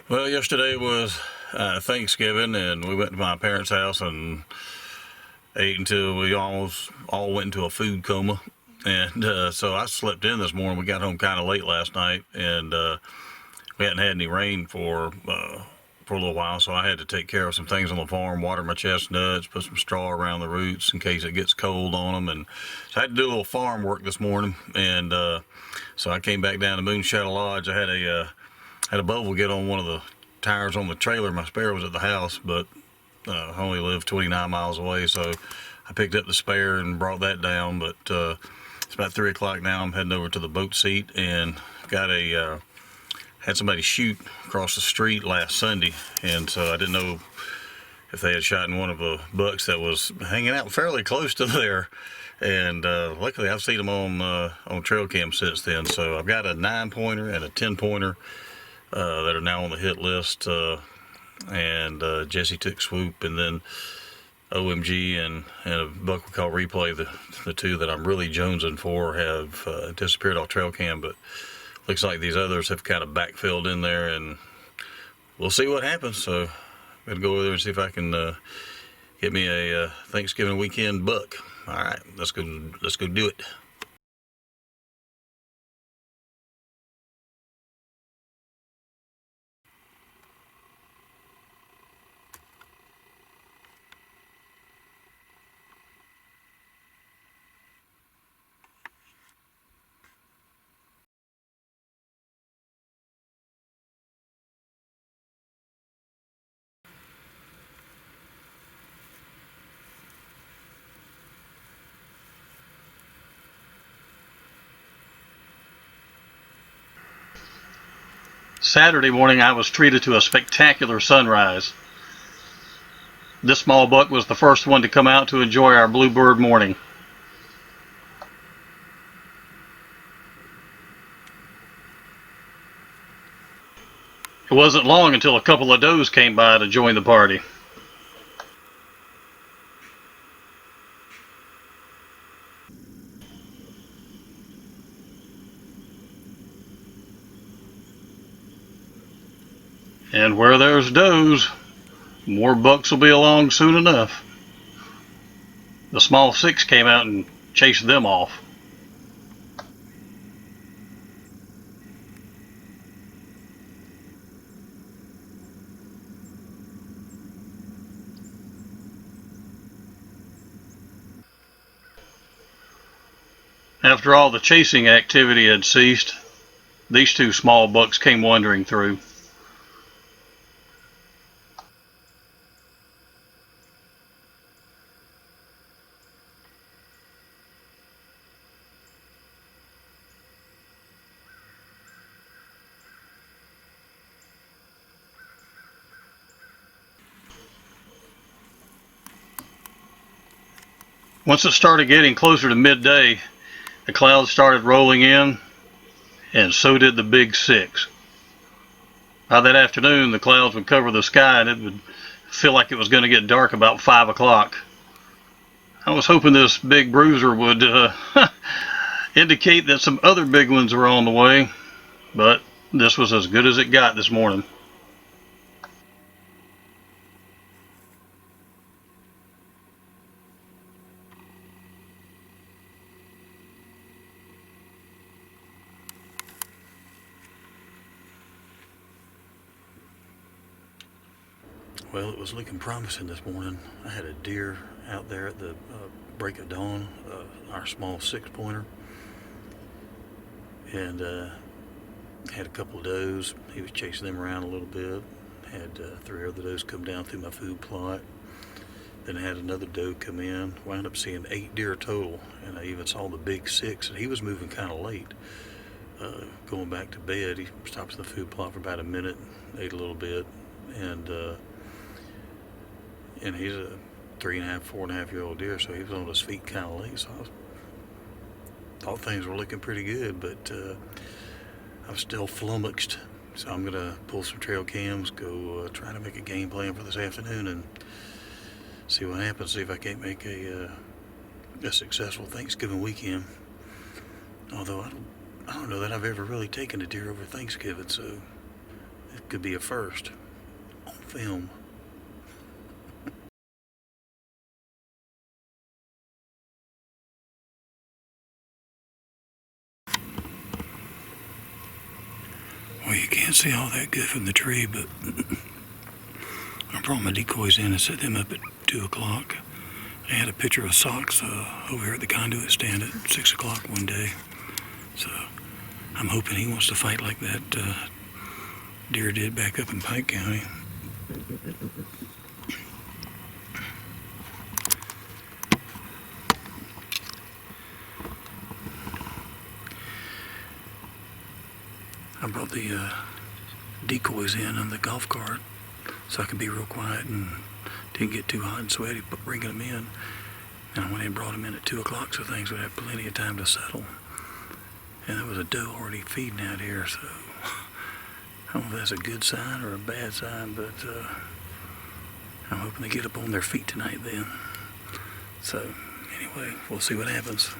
Well, yesterday was Thanksgiving, and we went to my parents' house and ate until we almost all went into a food coma. And so I slept in this morning. We got home kind of late last night, and we hadn't had any rain for a little while, so I had to take care of some things on the farm, water my chestnuts, put some straw around the roots in case it gets cold on them, and so I had to do a little farm work this morning. And so I came back down to MoonShadow Lodge. I had a bubble get on one of the tires on the trailer. My spare was at the house, but I only live 29 miles away, so I picked up the spare and brought that down. But it's about 3 o'clock now. I'm heading over to the boat seat and got had somebody shoot across the street last Sunday, and so I didn't know if they had shot in one of the bucks that was hanging out fairly close to there. And luckily, I've seen them on trail cam since then. So I've got a 9-pointer and a 10-pointer that are now on the hit list. And Jesse took Swoop, and then OMG and a buck we call Replay, the two that I'm really jonesing for, have disappeared off trail cam. But looks like these others have kind of backfilled in there, and we'll see what happens. So I'm going to go over there and see if I can get me a Thanksgiving weekend buck. All right, let's go do it. Saturday morning, I was treated to a spectacular sunrise. This small buck was the first one to come out to enjoy our bluebird morning. It wasn't long until a couple of does came by to join the party. And where there's does, more bucks will be along soon enough. The small 6 came out and chased them off. After all the chasing activity had ceased, these 2 small bucks came wandering through. Once it started getting closer to midday, the clouds started rolling in, and so did the big 6. By that afternoon, the clouds would cover the sky, and it would feel like it was going to get dark about 5 o'clock. I was hoping this big bruiser would indicate that some other big ones were on the way, but this was as good as it got this morning. Well, it was looking promising this morning. I had a deer out there at the break of dawn, our small 6-pointer, and had a couple of does. He was chasing them around a little bit. Had 3 other does come down through my food plot. Then I had another doe come in. Wound up seeing 8 deer total, and I even saw the big 6, and he was moving kind of late. Going back to bed, he stopped in the food plot for about a minute, ate a little bit, and he's a 3.5, 4.5-year-old deer, so he was on his feet kind of late. So I thought things were looking pretty good, but I was still flummoxed. So I'm gonna pull some trail cams, go try to make a game plan for this afternoon, and see what happens. See if I can't make a successful Thanksgiving weekend. Although I don't know that I've ever really taken a deer over Thanksgiving, so It could be a first on film. Well, you can't see all that good from the tree, but I brought my decoys in and set them up at 2 o'clock. I had a picture of socks over here at the conduit stand at 6 o'clock one day. So I'm hoping he wants to fight like that deer did back up in Pike County. I brought the decoys in on the golf cart so I could be real quiet and didn't get too hot and sweaty bringing them in. And I went and brought them in at 2 o'clock so things would have plenty of time to settle. And there was a doe already feeding out here, so I don't know if that's a good sign or a bad sign, but I'm hoping they get up on their feet tonight then. So anyway, we'll see what happens.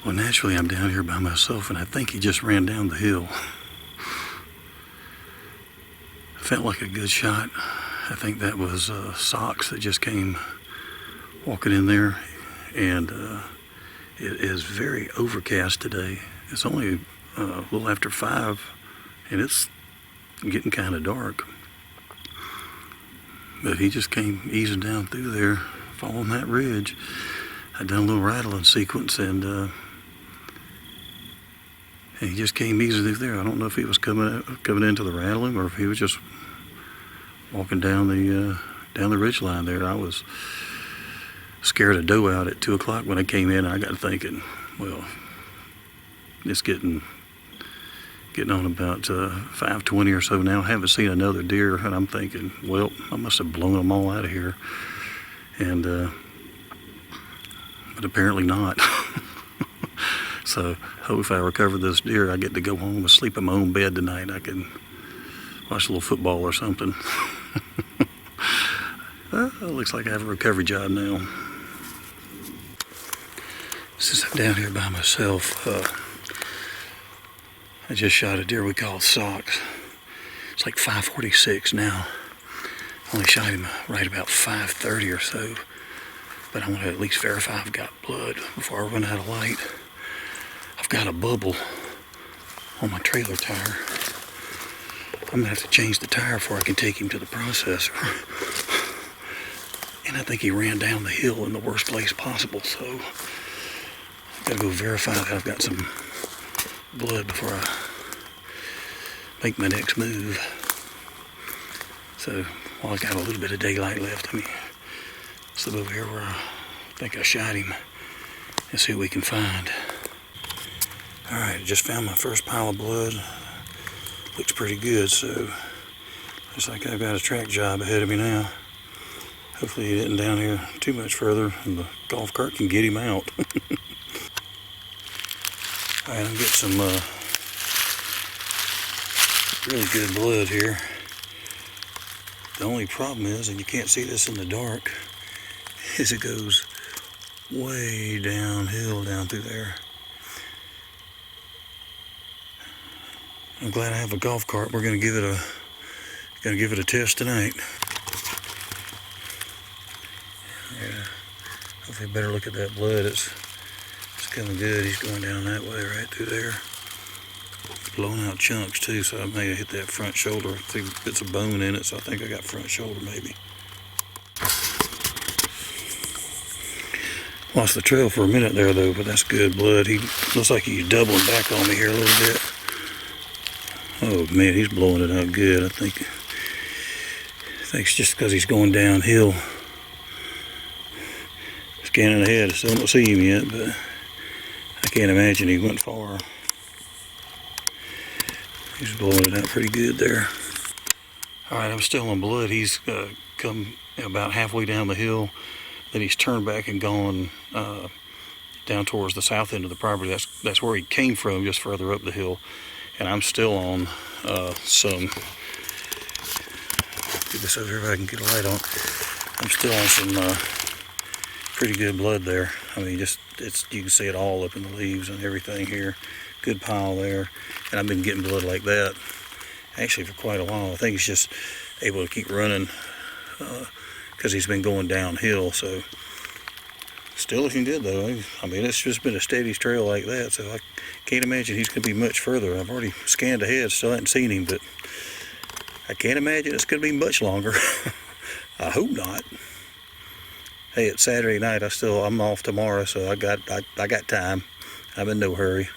Well, naturally, I'm down here by myself, and I think he just ran down the hill. Felt like a good shot. I think that was Socks that just came walking in there, and it is very overcast today. It's only a little after 5, and it's getting kind of dark. But he just came easing down through there, following that ridge. I done a little rattling sequence, and he just came easy through there. I don't know if he was coming into the rattling or if he was just walking down the ridge line there. I was scared of doe out at 2 o'clock when I came in. I got thinking, well, it's getting on about 5:20 or so now. I haven't seen another deer, and I'm thinking, well, I must have blown them all out of here. And but apparently not. So hope if I recover this deer, I get to go home and sleep in my own bed tonight. I can watch a little football or something. It looks like I have a recovery job now. Since I'm down here by myself, I just shot a deer we call Socks. It's like 5:46 now. Only shot him right about 5:30 or so. But I want to at least verify I've got blood before I run out of light. I've got a bubble on my trailer tire. I'm gonna have to change the tire before I can take him to the processor. And I think he ran down the hill in the worst place possible, so I've got to go verify that I've got some blood before I make my next move. So while I've got a little bit of daylight left, let me slip over here where I think I shot him and see what we can find. Alright, just found my first pile of blood. Looks pretty good, so looks like I've got a track job ahead of me now. Hopefully he isn't down here too much further and the golf cart can get him out. Alright, I'm getting some really good blood here. The only problem is, and you can't see this in the dark, is it goes way downhill down through there. I'm glad I have a golf cart. We're gonna give it a test tonight. Yeah, hopefully better look at that blood. It's coming good. He's going down that way right through there. It's blowing out chunks too, so I may have hit that front shoulder. I think bits of bone in it, so I think I got front shoulder maybe. Lost the trail for a minute there though, but that's good blood. He looks like he's doubling back on me here a little bit. Oh man, he's blowing it out good. I think it's just because he's going downhill. Scanning ahead, I still don't see him yet, but I can't imagine he went far. He's blowing it out pretty good there. Alright, I'm still on blood. He's come about halfway down the hill. Then he's turned back and gone down towards the south end of the property. That's where he came from, just further up the hill. And I'm still on some, get this over here if I can get a light on. I'm still on some pretty good blood there. I mean, you can see it all up in the leaves and everything here. Good pile there. And I've been getting blood like that actually for quite a while. I think he's just able to keep running because he's been going downhill. So still looking good though. I mean, it's just been a steady trail like that, so I can't imagine he's going to be much further. I've already scanned ahead, still haven't seen him, but I can't imagine it's going to be much longer. I hope not. Hey, it's Saturday night. I'm off tomorrow, so I got time. I'm in no hurry.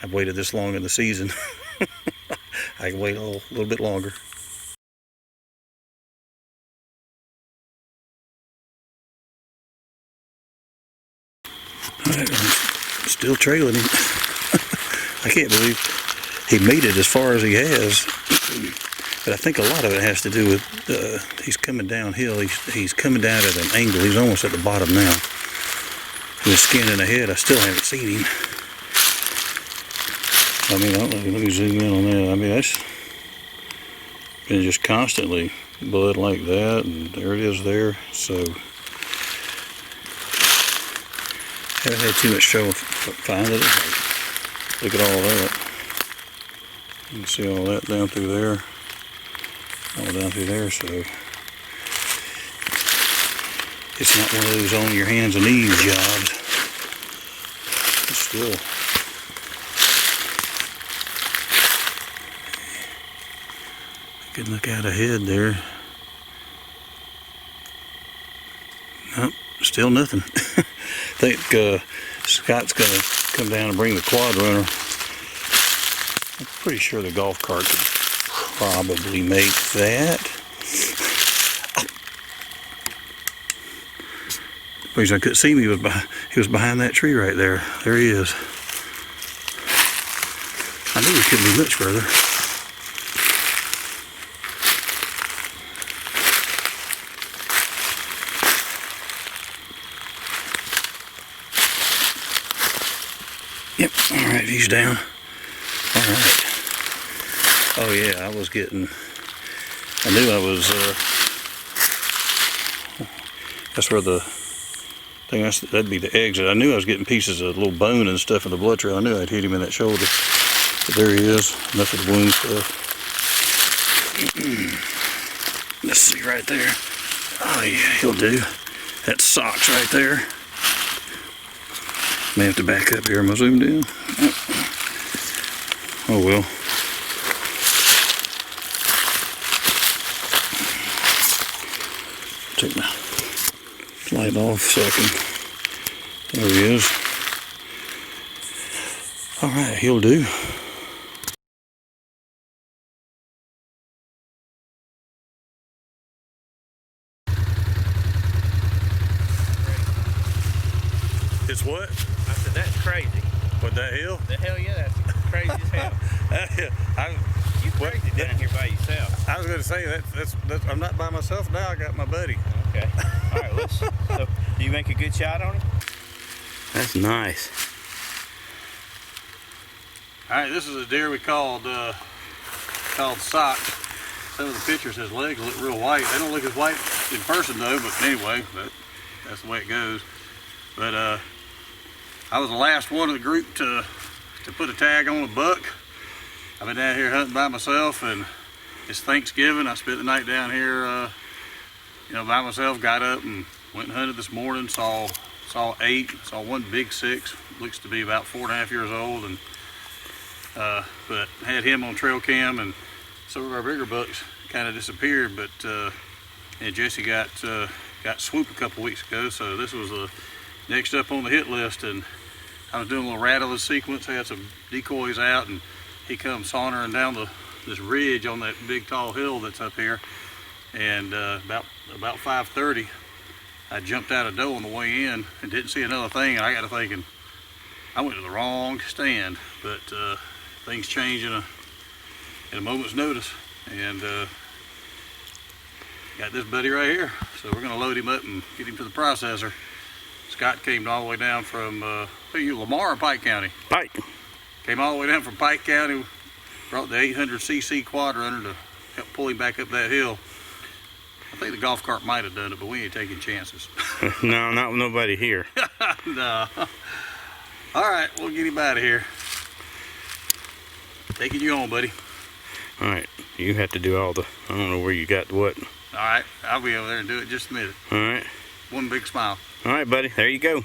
I've waited this long in the season. I can wait a little bit longer. Alright, I'm still trailing him. I can't believe he made it as far as he has. But I think a lot of it has to do with he's coming downhill. He's coming down at an angle. He's almost at the bottom now. He's scanning ahead. I still haven't seen him. I mean, let me zoom in on that. I mean, that's been just constantly blood like that, and there it is there. So haven't had too much trouble finding it. Look at all that. You can see all that down through there. All down through there, so it's not one of those on your hands and knees jobs. But still, I can look out ahead there. Nope, still nothing. I think Scott's going to come down and bring the quadrunner. I'm pretty sure the golf cart could probably make that. The reason I couldn't see him, he was behind that tree right there. There he is. I knew he couldn't be much further. Yep, alright, he's down. Alright. Oh yeah, I knew I was, that's where the thing, that'd be the exit. I knew I was getting pieces of little bone and stuff in the blood trail. I knew I'd hit him in that shoulder. But there he is, enough of the wound stuff. Let's see right there. Oh yeah, he'll do. That's socks right there. May have to back up here. Am I zoomed in? Oh well. Take my light off so I can. There he is. Alright, he'll do. It's what? I said, that's crazy. What, that hill? The hell yeah, that's crazy as hell. You crazy down here by yourself. I was going to say that's I'm not by myself now. I got my buddy. Okay. All right. So, do you make a good shot on it? That's nice. All right, this is a deer we called Sock. Some of the pictures, his legs look real white. They don't look as white in person though, but anyway, that's the way it goes. But I was the last one of the group to put a tag on a buck. I've been down here hunting by myself, and it's Thanksgiving. I spent the night down here, by myself. Got up and went and hunted this morning. Saw 8. Saw one big 6. Looks to be about 4.5 years old, and but had him on trail cam, and some of our bigger bucks kind of disappeared. But and Jesse got swooped a couple weeks ago, so this was the next up on the hit list. And I was doing a little rattling sequence. I had some decoys out, and he comes sauntering down this ridge on that big tall hill that's up here. And about 5:30, I jumped out a doe on the way in and didn't see another thing. And I got to thinking, I went to the wrong stand. But things change in a moment's notice. And got this buddy right here. So we're going to load him up and get him to the processor. Scott came all the way down from Lamar or Pike County? Pike. Came all the way down from Pike County, brought the 800cc quadrunner to help pull him back up that hill. I think the golf cart might have done it, but we ain't taking chances. No, not with nobody here. No. All right, we'll get him out of here. Taking you on, buddy. All right, you have to do all the, I don't know where you got what. All right, I'll be over there and do it in just a minute. All right. One big smile. All right, buddy, there you go.